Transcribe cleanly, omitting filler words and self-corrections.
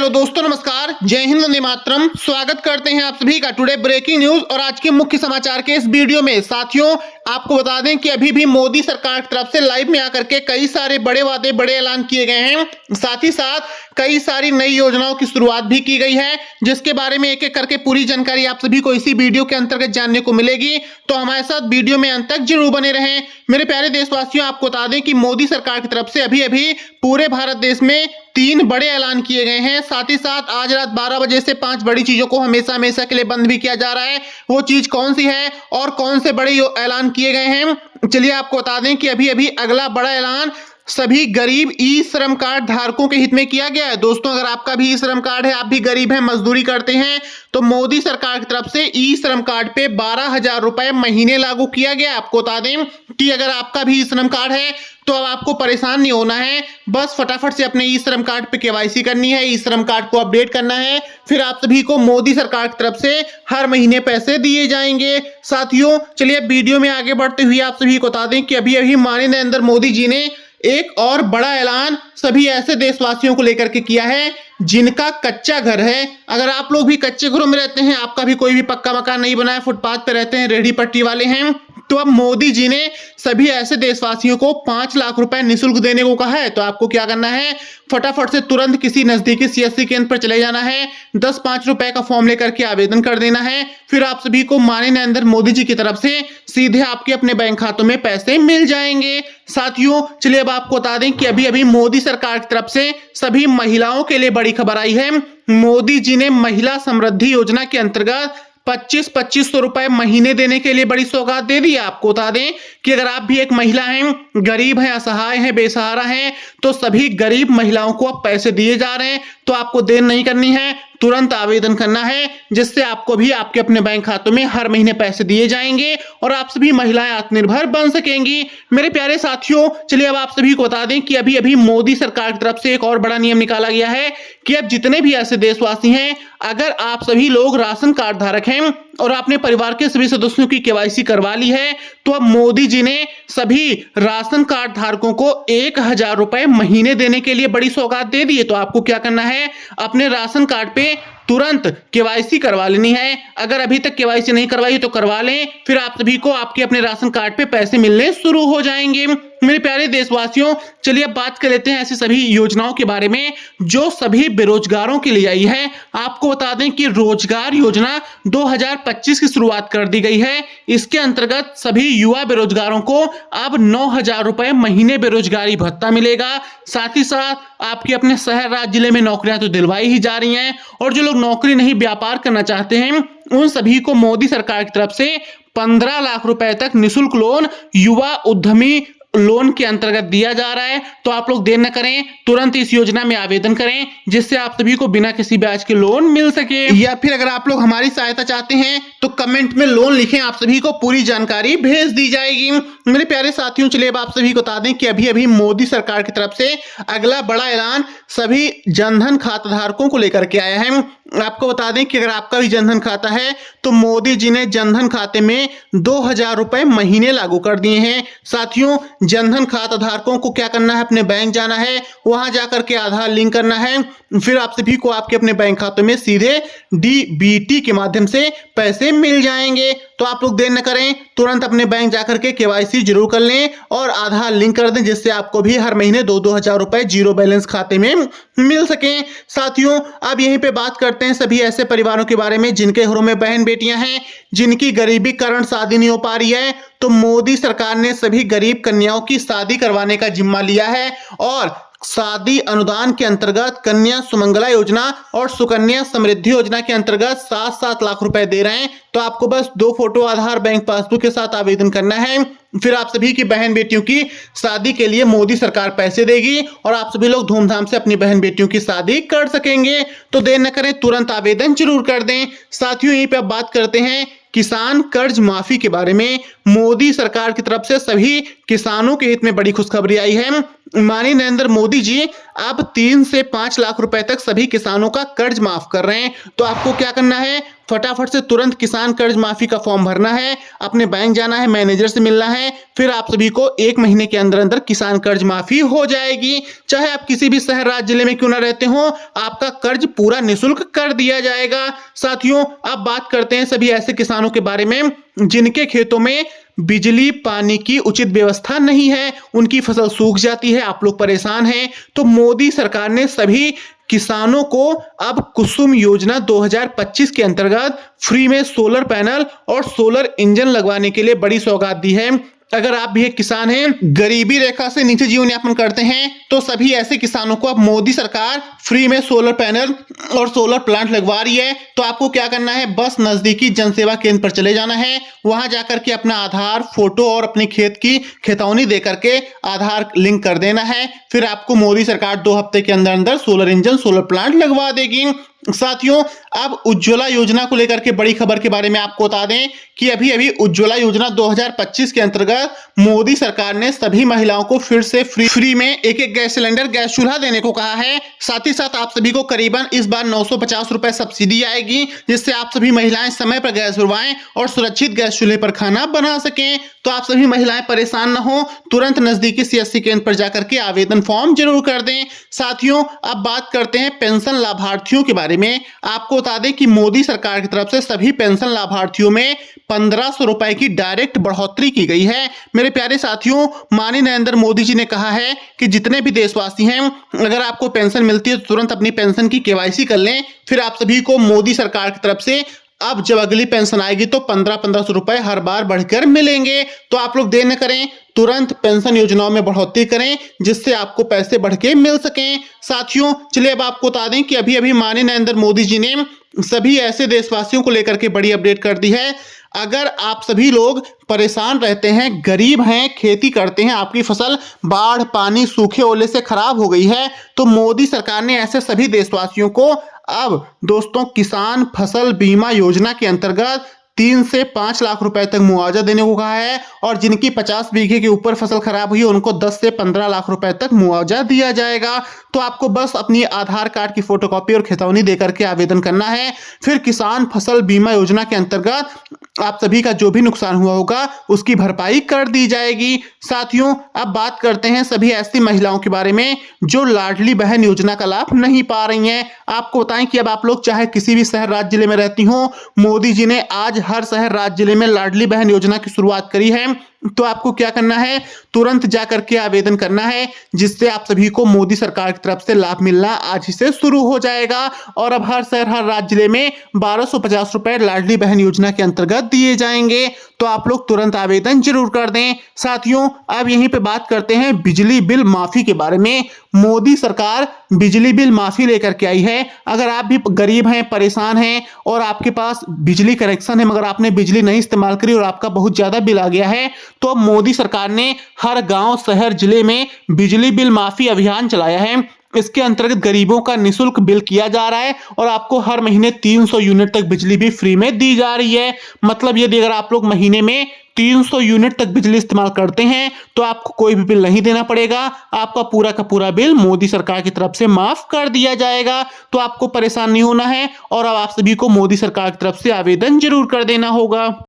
Hello दोस्तों, नमस्कार, जय हिंद, वंदे मातरम। स्वागत करते हैं आप सभी का टुडे ब्रेकिंग न्यूज और आज के मुख्य समाचार के इस वीडियो में। साथियों, आपको बता दें कि अभी भी मोदी सरकार की तरफ से लाइव में आकर के कई सारे बड़े वादे, बड़े ऐलान किए गए हैं। साथ ही साथ कई सारी नई योजनाओं की शुरुआत भी की गई है, जिसके बारे में एक एक करके पूरी जानकारी आप सभी को इसी वीडियो के अंतर्गत जानने को मिलेगी। तो हमारे साथ वीडियो में अंत तक जरूर बने रहें। मेरे प्यारे देशवासियों, आपको बता दें कि मोदी सरकार की तरफ से अभी अभी पूरे भारत देश में 3 बड़े ऐलान किए गए हैं। साथ ही साथ आज रात 12 बजे से 5 बड़ी चीजों को हमेशा हमेशा के लिए बंद भी किया जा रहा है। वो चीज कौन सी है और कौन से बड़े ऐलान किए गए हैं, चलिए आपको बता दें कि अभी अभी अगला बड़ा ऐलान सभी गरीब ई श्रम कार्ड धारकों के हित में किया गया है। दोस्तों, अगर आपका भी ई श्रम कार्ड है, आप भी गरीब हैं, मजदूरी करते हैं, तो मोदी सरकार की तरफ से ई श्रम कार्ड पे 12,000 रुपए महीने लागू किया गया। आपको बता दें कि अगर आपका भी ई श्रम कार्ड है तो अब आपको परेशान नहीं होना है। बस फटाफट से अपने ई श्रम कार्ड पे केवाईसी करनी है, ई श्रम कार्ड को अपडेट करना है, फिर आप सभी को मोदी सरकार की तरफ से हर महीने पैसे दिए जाएंगे। साथियों, चलिए वीडियो में आगे बढ़ते हुए आप सभी को बता दें कि अभी अभी माननीय नरेंद्र मोदी जी ने एक और बड़ा ऐलान सभी ऐसे देशवासियों को लेकर के किया है जिनका कच्चा घर है। अगर आप लोग भी कच्चे घरों में रहते हैं, आपका भी कोई भी पक्का मकान नहीं बना है, फुटपाथ पे रहते हैं, रेहड़ी पट्टी वाले हैं, तो अब मोदी जी ने सभी ऐसे देशवासियों को 5 लाख रुपए निःशुल्क देने को कहा है। तो आपको क्या करना है, फटाफट से तुरंत किसी नजदीकी सीएससी केंद्र पर चले जाना है, 10-5 रुपए का फॉर्म लेकर के आवेदन कर देना है। फिर आप सभी को माननीय नरेंद्र मोदी जी की तरफ से सीधे आपके अपने बैंक खातों में पैसे मिल जाएंगे। साथियों, चलिए अब आपको बता दें कि अभी अभी मोदी सरकार की तरफ से सभी महिलाओं के लिए बड़ी खबर आई है। मोदी जी ने महिला समृद्धि योजना के अंतर्गत 2500 रुपए महीने देने के लिए बड़ी सौगात दे दी है। आपको बता दें कि अगर आप भी एक महिला हैं, गरीब हैं, असहाय हैं, बेसहारा हैं, तो सभी गरीब महिलाओं को अब पैसे दिए जा रहे हैं। तो आपको देर नहीं करनी है, तुरंत आवेदन करना है, जिससे आपको भी आपके अपने बैंक खातों में हर महीने पैसे दिए जाएंगे और आप सभी महिलाएं आत्मनिर्भर बन सकेंगी। मेरे प्यारे साथियों, चलिए अब आप सभी को बता दें कि अभी अभी मोदी सरकार की तरफ से एक और बड़ा नियम निकाला गया है कि अब जितने भी ऐसे देशवासी हैं, अगर आप सभी लोग राशन कार्ड धारक हैं और आपने परिवार के सभी सदस्यों की केवाईसी करवा ली है, तो अब मोदी जी ने सभी राशन कार्ड धारकों को 1,000 रुपए महीने देने के लिए बड़ी सौगात दे दी है। तो आपको क्या करना है, अपने राशन कार्ड पे तुरंत केवाईसी करवा लेनी है। अगर अभी तक केवाईसी नहीं करवाई तो करवा लें, फिर आप सभी को आपके अपने राशन कार्ड पे पैसे मिलने शुरू हो जाएंगे। मेरे प्यारे देशवासियों, चलिए अब बात कर लेते हैं ऐसी सभी योजनाओं के बारे में जो सभी बेरोजगारों के लिए आई है। आपको बता दें कि रोजगार योजना 2025 की शुरुआत कर दी गई है। इसके अंतर्गत सभी युवा बेरोजगारों को अब 9,000 रुपए महीने बेरोजगारी भत्ता मिलेगा। साथ ही साथ आपके अपने शहर, राज्य, जिले में नौकरियां तो दिलवाई ही जा रही हैं और जो लोग नौकरी नहीं, व्यापार करना चाहते हैं, उन सभी को मोदी सरकार की तरफ से 15 लाख रुपए तक निःशुल्क लोन युवा उद्यमी लोन के अंतर्गत दिया जा रहा है। तो आप लोग देर न करें, तुरंत इस योजना में आवेदन करें, जिससे आप सभी को बिना किसी ब्याज के लोन मिल सके। या फिर अगर आप लोग हमारी सहायता चाहते हैं तो कमेंट में लोन लिखें, आप सभी को पूरी जानकारी भेज दी जाएगी। मेरे प्यारे साथियों, चलिए अब आप सभी को बता दें कि अभी अभी मोदी सरकार की तरफ से अगला बड़ा ऐलान सभी जनधन खाता धारकों को लेकर के आया है। आपको बता दें कि अगर आपका भी जनधन खाता है तो मोदी जी ने जनधन खाते में 2,000 रुपए महीने लागू कर दिए हैं। साथियों, जनधन खाता धारकों को क्या करना है, अपने बैंक जाना है, वहां जाकर के आधार लिंक करना है, फिर आप सभी को आपके अपने बैंक खातों में सीधे डीबीटी के माध्यम से पैसे मिल जाएंगे। तो आप लोग देर न करें, तुरंत अपने बैंक जाकर के केवाईसी जरूर कर लें और आधार लिंक कर दें, जिससे आपको भी हर महीने 2-2 हजार रुपए जीरो बैलेंस खाते में मिल सकें। साथियों, अब यहीं पे बात करते हैं सभी ऐसे परिवारों के बारे में जिनके घरों में बहन बेटियां हैं, जिनकी गरीबी कारण शादी नहीं हो पा रही है। तो मोदी सरकार ने सभी गरीब कन्याओं की शादी करवाने का जिम्मा लिया है और शादी अनुदान के अंतर्गत कन्या सुमंगला योजना और सुकन्या समृद्धि योजना के अंतर्गत 7-7 लाख रुपए दे रहे हैं। तो आपको बस 2 फोटो, आधार, बैंक पासबुक के साथ आवेदन करना है, फिर आप सभी की बहन बेटियों की शादी के लिए मोदी सरकार पैसे देगी और आप सभी लोग धूमधाम से अपनी बहन बेटियों की शादी कर सकेंगे। तो देर न करें, तुरंत आवेदन जरूर कर दें। साथियों, यहीं पे अब बात करते हैं किसान कर्ज माफी के बारे में। मोदी सरकार की तरफ से सभी किसानों के हित में बड़ी खुशखबरी आई है। माननीय नरेंद्र मोदी जी अब 3 से 5 लाख रुपए तक सभी किसानों का कर्ज माफ कर रहे हैं। तो आपको क्या करना है, फटाफट से तुरंत किसान कर्ज माफी का फॉर्म भरना है, अपने बैंक जाना है, मैनेजर से मिलना है, फिर आप सभी को 1 महीने के अंदर अंदर किसान कर्ज माफी हो जाएगी। चाहे आप किसी भी शहर राज्य जिले में क्यों ना रहते हो, आपका कर्ज पूरा निःशुल्क कर दिया जाएगा। साथियों, अब बात करते हैं सभी ऐसे किसानों के बारे में जिनके खेतों में बिजली पानी की उचित व्यवस्था नहीं है, उनकी फसल सूख जाती है, आप लोग परेशान हैं। तो मोदी सरकार ने सभी किसानों को अब कुसुम योजना 2025 के अंतर्गत फ्री में सोलर पैनल और सोलर इंजन लगवाने के लिए बड़ी सौगात दी है। अगर आप भी एक किसान हैं, गरीबी रेखा से नीचे जीवन यापन करते हैं, तो सभी ऐसे किसानों को अब मोदी सरकार फ्री में सोलर पैनल और सोलर प्लांट लगवा रही है। तो आपको क्या करना है, बस नजदीकी जनसेवा केंद्र पर चले जाना है, वहां जाकर के अपना आधार, फोटो और अपने खेत की खेतौनी दे करके आधार लिंक कर देना है। फिर आपको मोदी सरकार 2 हफ्ते के अंदर अंदर सोलर इंजन, सोलर प्लांट लगवा देगी। साथियों, अब उज्ज्वला योजना को लेकर के बड़ी खबर के बारे में आपको बता दें कि अभी अभी उज्ज्वला योजना 2025 के अंतर्गत मोदी सरकार ने सभी महिलाओं को फिर से फ्री में एक गैस सिलेंडर, गैस चूल्हा देने को कहा है। साथ ही साथ आप सभी को करीबन इस बार 950 रुपए सब्सिडी आएगी, जिससे आप सभी महिलाएं समय पर गैस भरवाएं और सुरक्षित गैस चूल्हे पर खाना बना सकें। तो आप सभी महिलाएं परेशान न हो, तुरंत नजदीकी CSC केंद्र पर जाकर के आवेदन फॉर्म जरूर कर दें। साथियों, अब बात करते हैं पेंशन लाभार्थियों के बारे में। आपको बता दें कि मोदी सरकार की तरफ से सभी पेंशन लाभार्थियों में 1500 रुपए की डायरेक्ट बढ़ोतरी की गई है। मेरे प्यारे साथियों, माननीय नरेंद्र मोदी जी ने कहा है कि जितने भी देशवासी हैं, अगर आपको पेंशन मिलती है तो तुरंत अपनी पेंशन की KYC कर लें। फिर आप सभी को मोदी सरकार की तरफ से अब जब अगली पेंशन आएगी तो 1500 रुपए हर बार बढ़कर मिलेंगे। तो आप लोग देर न करें, तुरंत पेंशन योजनाओं में बढ़ोतरी करें, जिससे आपको पैसे बढ़ के मिल सकें। साथियों, चलिए अब आपको बता दें कि अभी अभी माननीय नरेंद्र मोदी जी ने सभी ऐसे देशवासियों को लेकर के बड़ी अपडेट कर दी है। अगर आप सभी लोग परेशान रहते हैं, गरीब हैं, खेती करते हैं, आपकी फसल बाढ़, पानी, सूखे, ओले से खराब हो गई है, तो मोदी सरकार ने ऐसे सभी देशवासियों को अब दोस्तों किसान फसल बीमा योजना के अंतर्गत 3 से 5 लाख रुपए तक मुआवजा देने को कहा है। और जिनकी 50 बीघे के ऊपर फसल खराब हुई है, उनको 10 से 15 लाख रुपए तक मुआवजा दिया जाएगा। तो आपको बस अपनी आधार कार्ड की फोटोकॉपी और खेतौनी देकर के आवेदन करना है। फिर किसान फसल बीमा योजना के अंतर्गत आप सभी का जो भी नुकसान हुआ होगा उसकी भरपाई कर दी जाएगी। साथियों, अब बात करते हैं सभी ऐसी महिलाओं के बारे में जो लाडली बहन योजना का लाभ नहीं पा रही हैं। आपको बताएं कि अब आप लोग चाहे किसी भी शहर राज्य जिले में रहती हो, मोदी जी ने आज हर शहर राज्य जिले में लाडली बहन योजना की शुरुआत करी है। तो आपको क्या करना है, तुरंत जाकर के आवेदन करना है, जिससे आप सभी को मोदी सरकार की तरफ से लाभ मिलना आज ही से शुरू हो जाएगा। और अब हर शहर हर राज्य जिले में 1250 रुपए लाडली बहन योजना के अंतर्गत दिए जाएंगे। तो आप लोग तुरंत आवेदन जरूर कर दें। साथियों, अब यहीं पे बात करते हैं बिजली बिल माफी के बारे में। मोदी सरकार बिजली बिल माफी लेकर के आई है। अगर आप भी गरीब हैं, परेशान हैं और आपके पास बिजली कनेक्शन है मगर आपने बिजली नहीं इस्तेमाल करी और आपका बहुत ज्यादा बिल आ गया है, तो अब मोदी सरकार ने हर गांव, शहर, जिले में बिजली बिल माफी अभियान चलाया है। इसके अंतर्गत गरीबों का निःशुल्क बिल किया जा रहा है और आपको हर महीने 300 यूनिट तक बिजली भी फ्री में दी जा रही है। मतलब यदि अगर आप लोग महीने में 300 यूनिट तक बिजली इस्तेमाल करते हैं तो आपको कोई भी बिल नहीं देना पड़ेगा। आपका पूरा का पूरा बिल मोदी सरकार की तरफ से माफ कर दिया जाएगा। तो आपको परेशान नहीं होना है और अब आप सभी को मोदी सरकार की तरफ से आवेदन जरूर कर देना होगा।